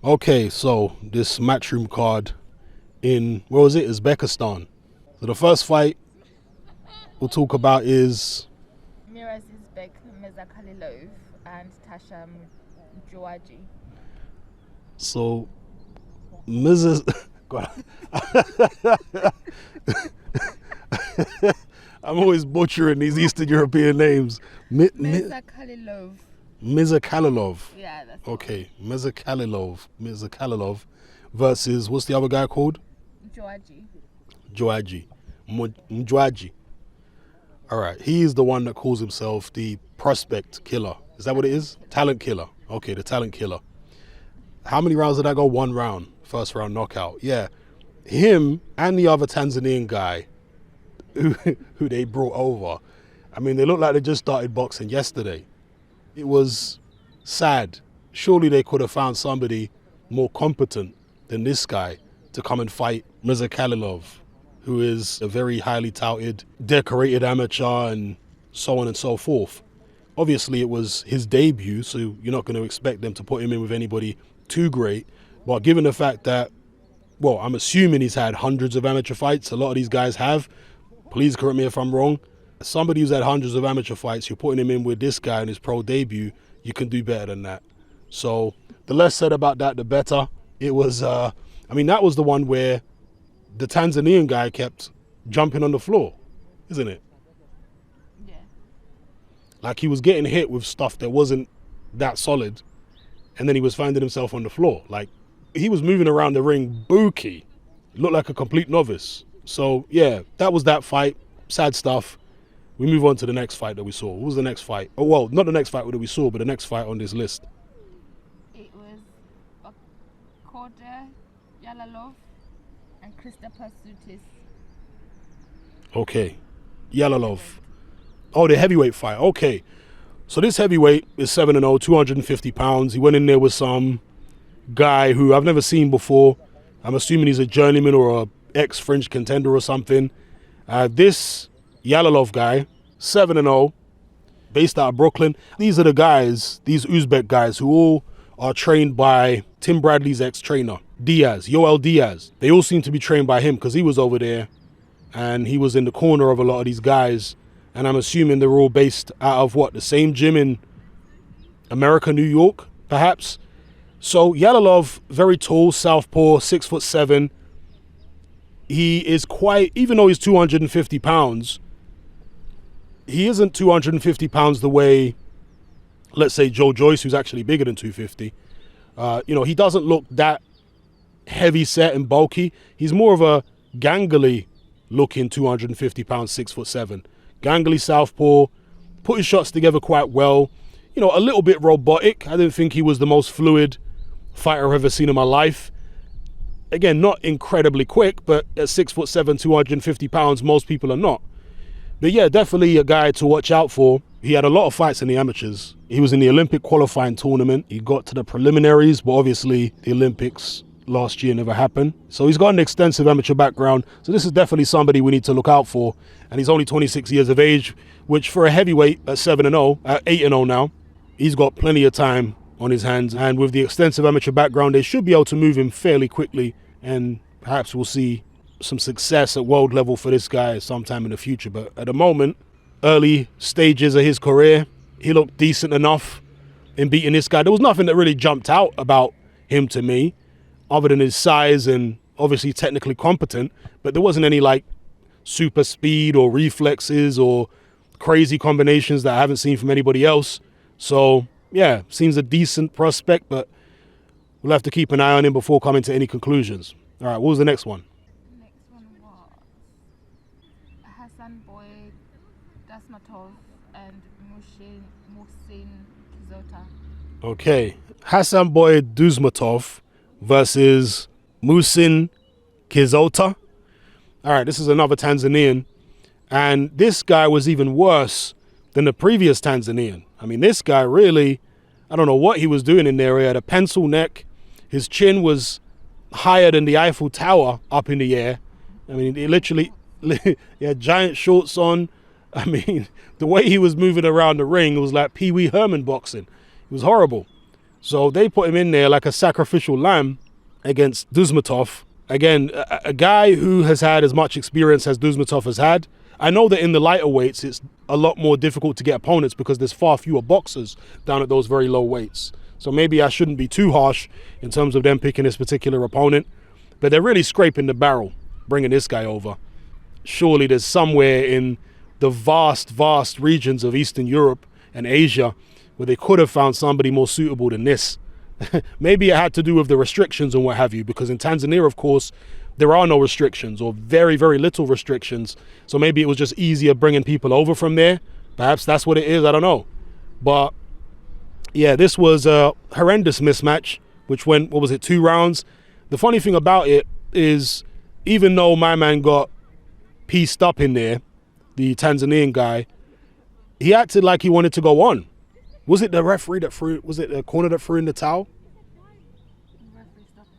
Okay, so this Matchroom card in, where was it? Uzbekistan. So the first fight we'll talk about is, Miraz Uzbek, Khalilov, and Tasha Joaji. so Mrs. God. I'm always butchering these Eastern European names. Khalilov. Mirza Yeah, that's Okay, Mirza Khalilov versus, what's the other guy called? Joaji. Mjwaji. All right, he's the one that calls himself the prospect killer. Is that what it is? Talent killer. Okay, the talent killer. How many rounds did that go? One round. First round knockout. Yeah. Him and the other Tanzanian guy who they brought over. I mean, they look like they just started boxing yesterday. It was sad. Surely they could have found somebody more competent than this guy to come and fight Mirza Khalilov, who is a very highly touted, decorated amateur and so on and so forth. Obviously, it was his debut, so you're not going to expect them to put him in with anybody too great. But given the fact that, well, I'm assuming he's had hundreds of amateur fights, a lot of these guys have. Please correct me if I'm wrong. Somebody who's had hundreds of amateur fights, you're putting him in with this guy in his pro debut, you can do better than that. So the less said about that, the better. It was, that was the one where the Tanzanian guy kept jumping on the floor, isn't it? Yeah. Like he was getting hit with stuff that wasn't that solid, and then he was finding himself on the floor. Like he was moving around the ring booky, looked like a complete novice. So yeah, that was that fight. Sad stuff. We move on to the next fight that we saw. What was the next fight? Oh, well, not the next fight that we saw, but the next fight on this list. It was Bakoda Yalalov and Christopher Sutis. Okay. Yalalov. Oh, the heavyweight fight. Okay. So this heavyweight is 7-0, 250 pounds. He went in there with some guy who I've never seen before. I'm assuming he's a journeyman or a ex-French contender or something. This Yalalov guy, 7-0, based out of Brooklyn. These are the guys, these Uzbek guys, who all are trained by Tim Bradley's ex-trainer, Diaz, Yoel Diaz. They all seem to be trained by him because he was over there and he was in the corner of a lot of these guys. And I'm assuming they're all based out of the same gym in America, New York, perhaps. So Yalalov, very tall, southpaw, 6'7". He is quite, even though he's 250 pounds, he isn't 250 pounds the way, let's say, Joe Joyce, who's actually bigger than 250. He doesn't look that heavy set and bulky. He's more of a gangly looking 250 pounds, 6'7". Gangly southpaw, put his shots together quite well. A little bit robotic. I didn't think he was the most fluid fighter I've ever seen in my life. Again, not incredibly quick, but at 6'7", 250 pounds, most people are not. But yeah, definitely a guy to watch out for. He had a lot of fights in the amateurs. He was in the Olympic qualifying tournament. He got to the preliminaries, but obviously the Olympics last year never happened. So he's got an extensive amateur background. So this is definitely somebody we need to look out for. And he's only 26 years of age, which for a heavyweight at 7-0, 8-0 now, he's got plenty of time on his hands. And with the extensive amateur background, they should be able to move him fairly quickly. And perhaps we'll see some success at world level for this guy sometime in the future. But at the moment, early stages of his career, he looked decent enough in beating this guy. There was nothing that really jumped out about him to me, other than his size and obviously technically competent. But there wasn't any super speed or reflexes or crazy combinations that I haven't seen from anybody else. So yeah, seems a decent prospect, but we'll have to keep an eye on him before coming to any conclusions. All right, what was the next one? The next one was Hassan Boy Dasmatov and Muhsin Kizota. Okay, Hassan Boy Duzmatov versus Muhsin Kizota. All right, this is another Tanzanian. And this guy was even worse than the previous Tanzanian. I mean, this guy really, I don't know what he was doing in there. He had a pencil neck. His chin was higher than the Eiffel Tower up in the air. I mean, he literally, he had giant shorts on. I mean, the way he was moving around the ring was like Pee Wee Herman boxing. It was horrible. So they put him in there like a sacrificial lamb against Duzmatov. Again, a guy who has had as much experience as Duzmatov has had. I know that in the lighter weights, it's a lot more difficult to get opponents because there's far fewer boxers down at those very low weights. So maybe I shouldn't be too harsh in terms of them picking this particular opponent. But they're really scraping the barrel, bringing this guy over. Surely there's somewhere in the vast, vast regions of Eastern Europe and Asia where they could have found somebody more suitable than this. Maybe it had to do with the restrictions and what have you, because in Tanzania, of course, there are no restrictions or very, very little restrictions. So maybe it was just easier bringing people over from there. Perhaps that's what it is. I don't know. But yeah, this was a horrendous mismatch, which went, 2 rounds? The funny thing about it is, even though my man got pieced up in there, the Tanzanian guy, he acted like he wanted to go on. Was it the referee that threw, was it the corner that threw in the towel?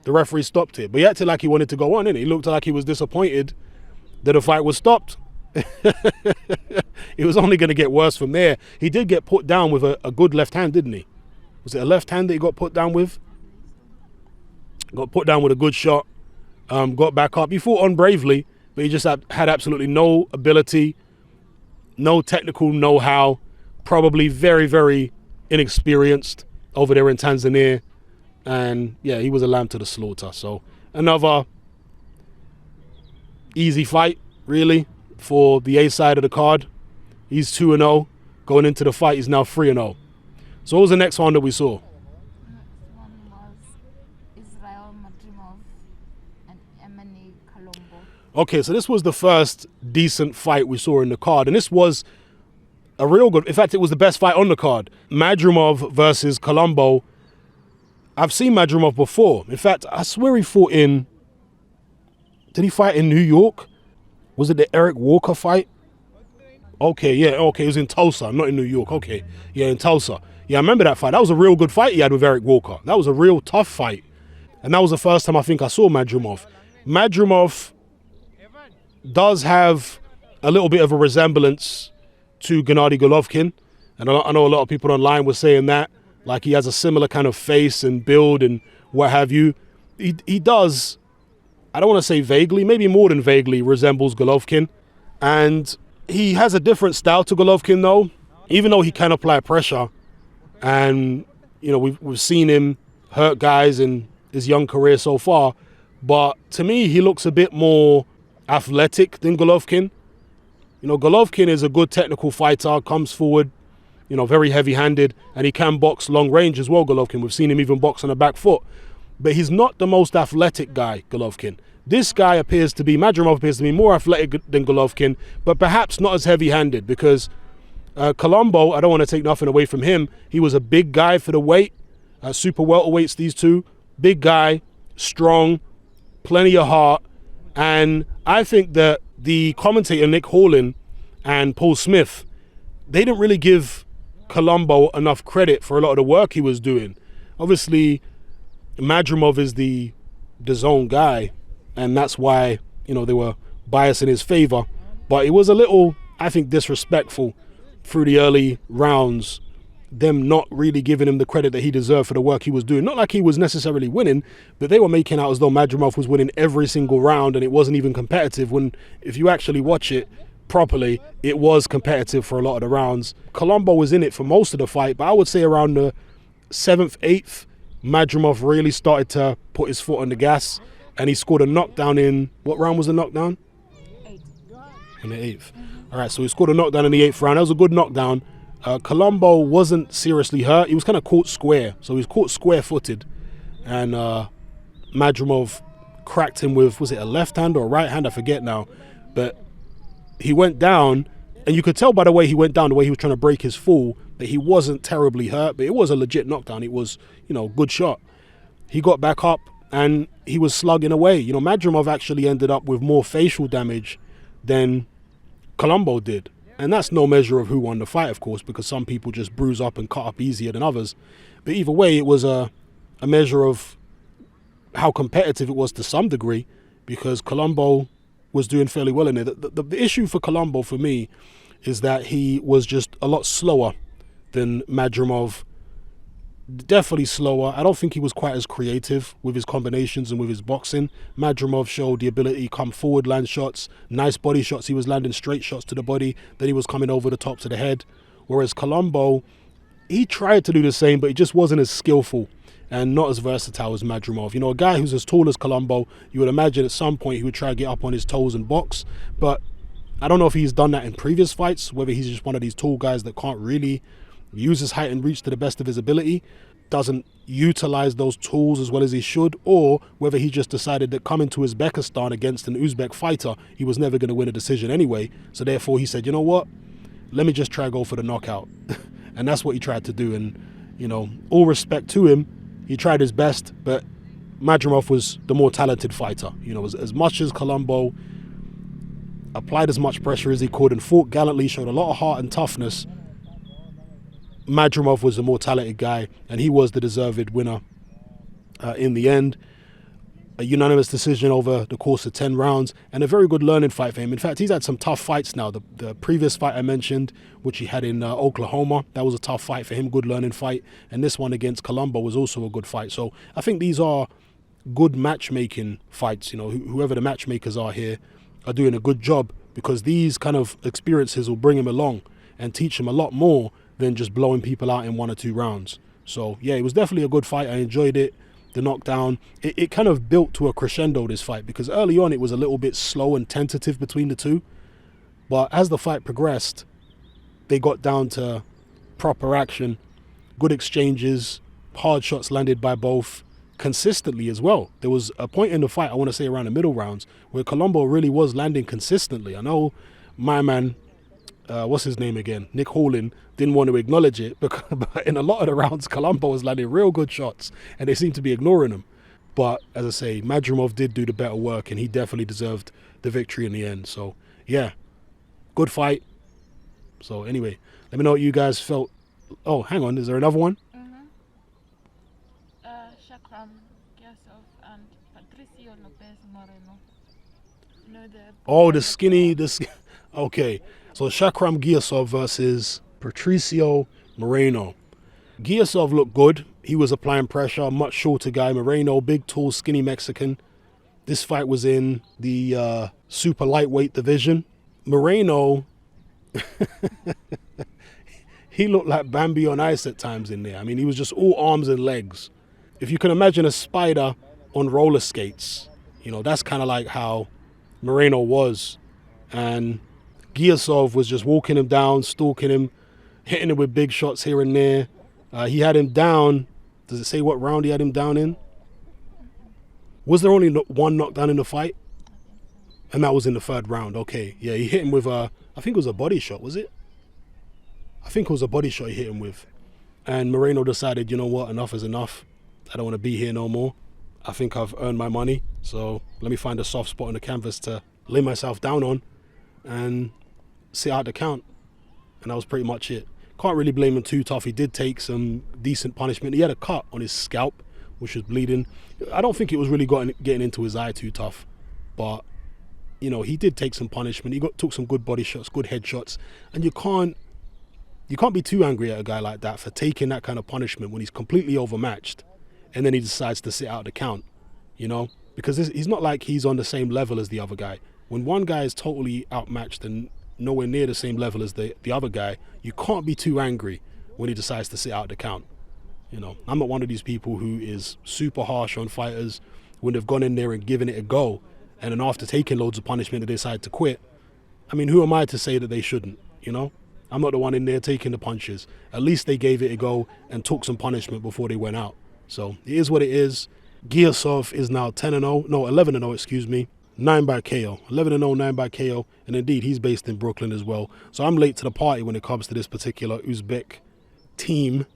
The referee stopped it, but he acted like he wanted to go on, innit? He looked like he was disappointed that the fight was stopped. It was only going to get worse from there. He did get put down with a good left hand, didn't he? Was it a left hand that he got put down with? Got put down with a good shot, got back up. He fought on bravely, but he just had absolutely no ability, no technical know-how, probably very, very inexperienced over there in Tanzania. And yeah, he was a lamb to the slaughter. So another easy fight, really, for the A side of the card. He's 2-0. Going into the fight, he's now 3-0. So what was the next one that we saw? Next one was Israel Madrumov and Colombo. Okay, so this was the first decent fight we saw in the card. And this was a real good, in fact, it was the best fight on the card. Madrumov versus Colombo. I've seen Madrumov before. In fact, I swear he fought in, did he fight in New York? Was it the Eric Walker fight? Okay, yeah, okay, it was in Tulsa, not in New York. Okay, yeah, in Tulsa. Yeah, I remember that fight. That was a real good fight he had with Eric Walker. That was a real tough fight. And that was the first time I think I saw Madrumov. Madrumov does have a little bit of a resemblance to Gennady Golovkin. And I know a lot of people online were saying that. Like he has a similar kind of face and build and what have you. He does, I don't want to say vaguely, maybe more than vaguely resembles Golovkin. And he has a different style to Golovkin though, even though he can apply pressure. And, you know, we've seen him hurt guys in his young career so far. But to me, he looks a bit more athletic than Golovkin. You know, Golovkin is a good technical fighter, comes forward, you know, very heavy-handed, and he can box long range as well, Golovkin. We've seen him even box on the back foot. But he's not the most athletic guy, Golovkin. This guy Madrumov appears to be more athletic than Golovkin, but perhaps not as heavy-handed, because Colombo, I don't want to take nothing away from him. He was a big guy for the weight, super welterweights, these two. Big guy, strong, plenty of heart. And I think that the commentator, Nick Horlin and Paul Smith, they didn't really give Colombo enough credit for a lot of the work he was doing. Obviously, Madrumov is the zone guy, and that's why, you know, they were biased in his favor. But it was a little, I think, disrespectful through the early rounds, them not really giving him the credit that he deserved for the work he was doing. Not like he was necessarily winning, but they were making out as though Madrumov was winning every single round and it wasn't even competitive, when if you actually watch it properly, it was competitive for a lot of the rounds. Colombo was in it for most of the fight, but I would say around the 7th, 8th, Madrumov really started to put his foot on the gas, and he scored a knockdown in, what round was the knockdown? 8. In the 8th. All right, so he scored a knockdown in the 8th round. That was a good knockdown. Colombo wasn't seriously hurt. He was kind of caught square, so he was caught square-footed, and Madrumov cracked him with, was it a left hand or a right hand? I forget now, but he went down, and you could tell by the way he went down, the way he was trying to break his fall, that he wasn't terribly hurt, but it was a legit knockdown. It was, you know, good shot. He got back up, and he was slugging away. You know, Madrumov actually ended up with more facial damage than Colombo did. And that's no measure of who won the fight, of course, because some people just bruise up and cut up easier than others. But either way, it was a measure of how competitive it was to some degree, because Colombo was doing fairly well in it. The issue for Colombo, for me, is that he was just a lot slower than Madrumov definitely slower. I don't think he was quite as creative with his combinations and with his boxing. Madrumov showed the ability to come forward, land shots, nice body shots. He was landing straight shots to the body, then he was coming over the top to the head. Whereas Colombo, he tried to do the same, but he just wasn't as skillful and not as versatile as Madrumov. You know, a guy who's as tall as Colombo, you would imagine at some point he would try to get up on his toes and box, but I don't know if he's done that in previous fights, whether he's just one of these tall guys that can't really use his height and reach to the best of his ability, doesn't utilize those tools as well as he should, or whether he just decided that coming to Uzbekistan against an Uzbek fighter, he was never going to win a decision anyway. So therefore he said, you know what, let me just try to go for the knockout. And that's what he tried to do. And, you know, all respect to him, he tried his best, but Madrumov was the more talented fighter. You know, as much as Colombo applied as much pressure as he could and fought gallantly, showed a lot of heart and toughness, Madrumov was the more talented guy, and he was the deserved winner in the end. A unanimous decision over the course of 10 rounds, and a very good learning fight for him. In fact, he's had some tough fights now. The previous fight I mentioned, which he had in Oklahoma, that was a tough fight for him, good learning fight. And this one against Colombo was also a good fight. So I think these are good matchmaking fights. You know, whoever the matchmakers are here are doing a good job, because these kind of experiences will bring him along and teach him a lot more than just blowing people out in 1 or 2 rounds. So yeah, it was definitely a good fight. I enjoyed it. The knockdown, it kind of built to a crescendo, this fight, because early on it was a little bit slow and tentative between the two, but as the fight progressed, they got down to proper action, good exchanges, hard shots landed by both consistently as well. There was a point in the fight, I want to say around the middle rounds, where Colombo really was landing consistently. I know my man, what's his name again, Nick Hallin, didn't want to acknowledge it, but in a lot of the rounds Colombo was landing real good shots and they seemed to be ignoring him. But as I say, Madrumov did do the better work, and he definitely deserved the victory in the end. So yeah, good fight. So anyway, let me know what you guys felt. Oh, hang on, is there another one? Shakram Kiasov and Patricio Lopez Moreno. You know the skinny. Okay, so Shakram Giasov versus Patricio Moreno. Giasov looked good. He was applying pressure, much shorter guy. Moreno, big, tall, skinny Mexican. This fight was in the super lightweight division. Moreno, he looked like Bambi on ice at times in there. I mean, he was just all arms and legs. If you can imagine a spider on roller skates, you know, that's kind of like how Moreno was. And Giasov was just walking him down, stalking him, hitting him with big shots here and there. He had him down. Does it say what round he had him down in? Was there only one knockdown in the fight? And that was in the 3rd round. Okay, yeah, he hit him with I think it was a body shot, was it? I think it was a body shot he hit him with. And Moreno decided, you know what, enough is enough. I don't want to be here no more. I think I've earned my money, so let me find a soft spot on the canvas to lay myself down on and sit out the count. And that was pretty much it. Can't really blame him too tough. He did take some decent punishment. He had a cut on his scalp, which was bleeding. I don't think it was really getting into his eye too tough, but you know, he did take some punishment. He took some good body shots, good head shots, and you can't be too angry at a guy like that for taking that kind of punishment when he's completely overmatched, and then he decides to sit out the count, you know, because he's not like he's on the same level as the other guy. When one guy is totally outmatched and nowhere near the same level as the other guy, you can't be too angry when he decides to sit out the count. You know, I'm not one of these people who is super harsh on fighters when they've gone in there and given it a go, and then after taking loads of punishment they decide to quit. I mean, who am I to say that they shouldn't, you know? I'm not the one in there taking the punches. At least they gave it a go and took some punishment before they went out. So it is what it is. Giasov is now 11-0, excuse me. 9 by KO. 11-0, 9 by KO. And indeed, he's based in Brooklyn as well. So I'm late to the party when it comes to this particular Uzbek team.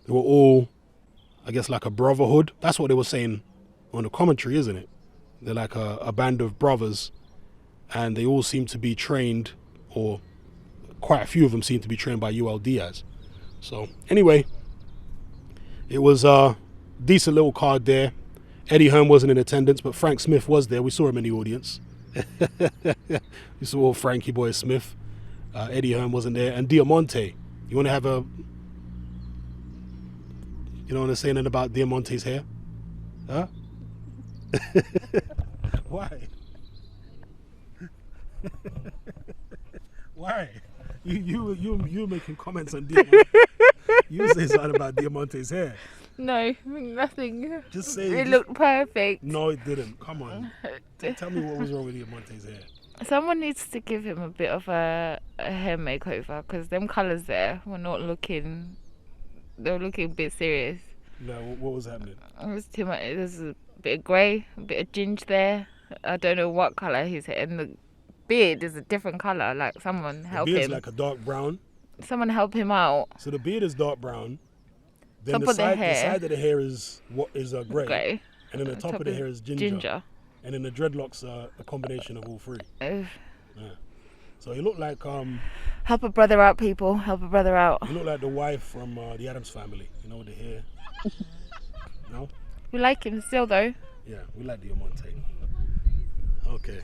They were all, I guess, like a brotherhood. That's what they were saying on the commentary, isn't it? They're like a band of brothers. And they all seem to be trained, or quite a few of them seem to be trained by UL Diaz. So anyway, it was a decent little card there. Eddie Hearn wasn't in attendance, but Frank Smith was there. We saw him in the audience. We saw Frankie Boy Smith. Eddie Hearn wasn't there. And Diamante. You want to have You don't want to say anything about Diamante's hair? Huh? Why? Why? You making comments on Diamante. You say something about Diamante's hair. No, nothing. Just say It looked perfect. No, it didn't. Come on. Tell me what was wrong with Diamante's hair. Someone needs to give him a bit of a hair makeover because them colours there were not looking. They were looking a bit serious. No, what was happening? It was too much. There's a bit of grey, a bit of ginger there. I don't know what colour his hair. And the beard is a different colour. Like someone help The beard's him. like a dark brown. Someone help him out. So the beard is dark brown. Then Top the of the side hair. of the hair is grey. Grey. And then the top of the hair is ginger. And then the dreadlocks are a combination of all three. Ugh. Yeah. So you look like Help a brother out, people. Help a brother out. you look like the wife from the Addams Family. You know, with the hair. No? We like him still, though. Yeah, we like Diamante. Okay.